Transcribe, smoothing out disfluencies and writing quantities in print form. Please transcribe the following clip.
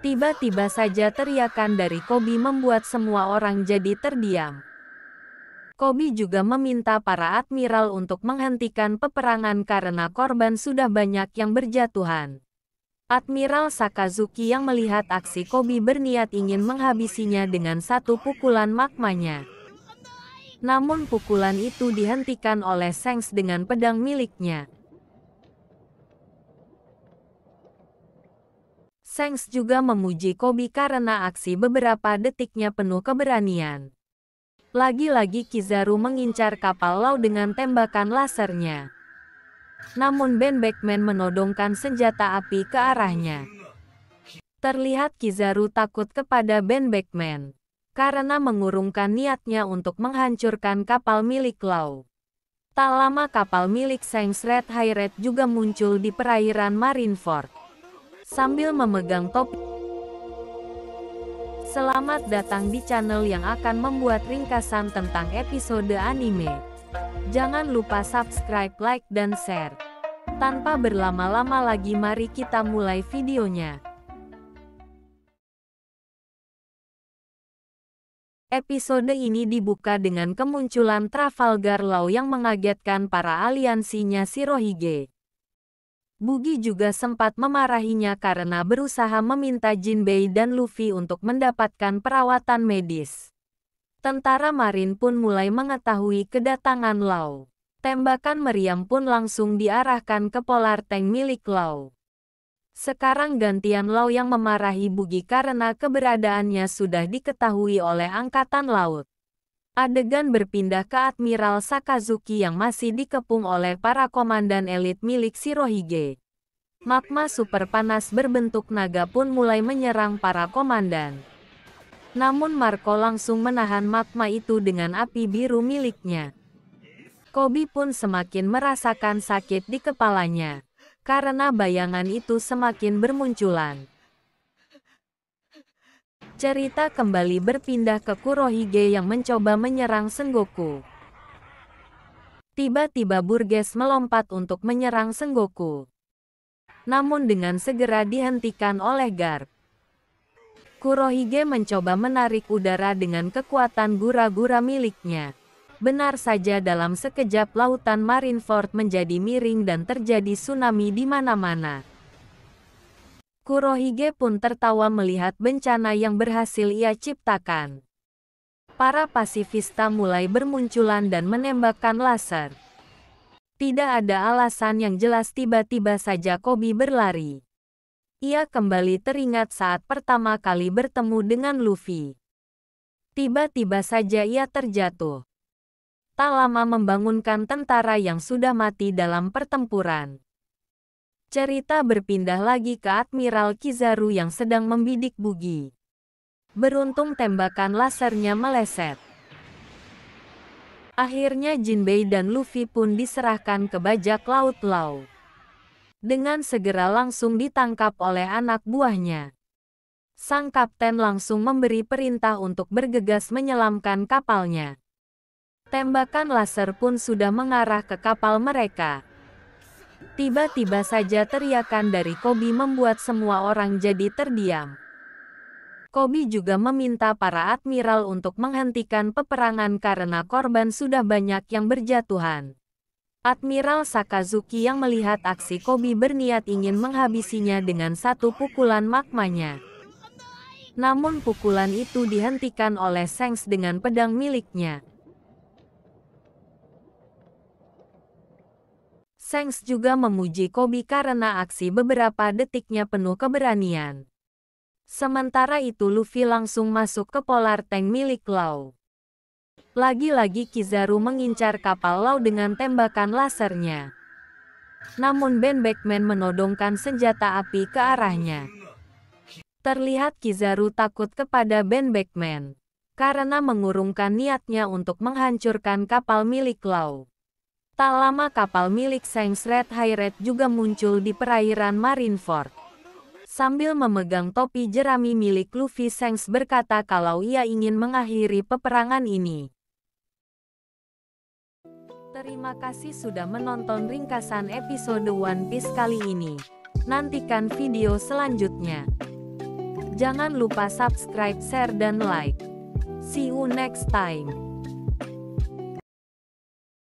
Tiba-tiba saja teriakan dari Koby membuat semua orang jadi terdiam. Koby juga meminta para admiral untuk menghentikan peperangan karena korban sudah banyak yang berjatuhan. Admiral Sakazuki yang melihat aksi Koby berniat ingin menghabisinya dengan satu pukulan magmanya. Namun pukulan itu dihentikan oleh Shanks dengan pedang miliknya. Shanks juga memuji Koby karena aksi beberapa detiknya penuh keberanian. Lagi-lagi Kizaru mengincar kapal laut dengan tembakan lasernya. Namun Ben Beckman menodongkan senjata api ke arahnya. Terlihat Kizaru takut kepada Ben Beckman karena mengurungkan niatnya untuk menghancurkan kapal milik Law. Tak lama kapal milik Shanks Red Hyrath juga muncul di perairan Marineford. Sambil memegang topi. Selamat datang di channel yang akan membuat ringkasan tentang episode anime. Jangan lupa subscribe, like, dan share. Tanpa berlama-lama lagi mari kita mulai videonya. Episode ini dibuka dengan kemunculan Trafalgar Law yang mengagetkan para aliansinya Shirohige. Buggy juga sempat memarahinya karena berusaha meminta Jinbei dan Luffy untuk mendapatkan perawatan medis. Tentara Marin pun mulai mengetahui kedatangan Law. Tembakan meriam pun langsung diarahkan ke polar tank milik Law. Sekarang gantian Law yang memarahi Buggy karena keberadaannya sudah diketahui oleh Angkatan Laut. Adegan berpindah ke Admiral Sakazuki yang masih dikepung oleh para komandan elit milik Shirohige. Magma super panas berbentuk naga pun mulai menyerang para komandan. Namun Marco langsung menahan magma itu dengan api biru miliknya. Koby pun semakin merasakan sakit di kepalanya, karena bayangan itu semakin bermunculan. Cerita kembali berpindah ke Kurohige yang mencoba menyerang Sengoku. Tiba-tiba Burgess melompat untuk menyerang Sengoku. Namun dengan segera dihentikan oleh Garp. Kurohige mencoba menarik udara dengan kekuatan gura-gura miliknya. Benar saja dalam sekejap lautan Marineford menjadi miring dan terjadi tsunami di mana-mana. Kurohige pun tertawa melihat bencana yang berhasil ia ciptakan. Para pasifista mulai bermunculan dan menembakkan laser. Tidak ada alasan yang jelas tiba-tiba saja Koby berlari. Ia kembali teringat saat pertama kali bertemu dengan Luffy. Tiba-tiba saja ia terjatuh. Tak lama membangunkan tentara yang sudah mati dalam pertempuran. Cerita berpindah lagi ke Admiral Kizaru yang sedang membidik Buggy. Beruntung tembakan lasernya meleset. Akhirnya Jinbei dan Luffy pun diserahkan ke bajak laut Law. Dengan segera langsung ditangkap oleh anak buahnya. Sang kapten langsung memberi perintah untuk bergegas menyelamkan kapalnya. Tembakan laser pun sudah mengarah ke kapal mereka. Tiba-tiba saja teriakan dari Koby membuat semua orang jadi terdiam. Koby juga meminta para admiral untuk menghentikan peperangan karena korban sudah banyak yang berjatuhan. Admiral Sakazuki yang melihat aksi Koby berniat ingin menghabisinya dengan satu pukulan magmanya. Namun pukulan itu dihentikan oleh Shanks dengan pedang miliknya. Shanks juga memuji Koby karena aksi beberapa detiknya penuh keberanian. Sementara itu Luffy langsung masuk ke polar tank milik Law. Lagi-lagi Kizaru mengincar kapal Law dengan tembakan lasernya. Namun Ben Beckman menodongkan senjata api ke arahnya. Terlihat Kizaru takut kepada Ben Beckman karena mengurungkan niatnya untuk menghancurkan kapal milik Law. Tak lama kapal milik Shanks Red Hyrath juga muncul di perairan Marineford. Sambil memegang topi jerami milik Luffy, Shanks berkata kalau ia ingin mengakhiri peperangan ini. Terima kasih sudah menonton ringkasan episode One Piece kali ini. Nantikan video selanjutnya. Jangan lupa subscribe, share, dan like. See you next time.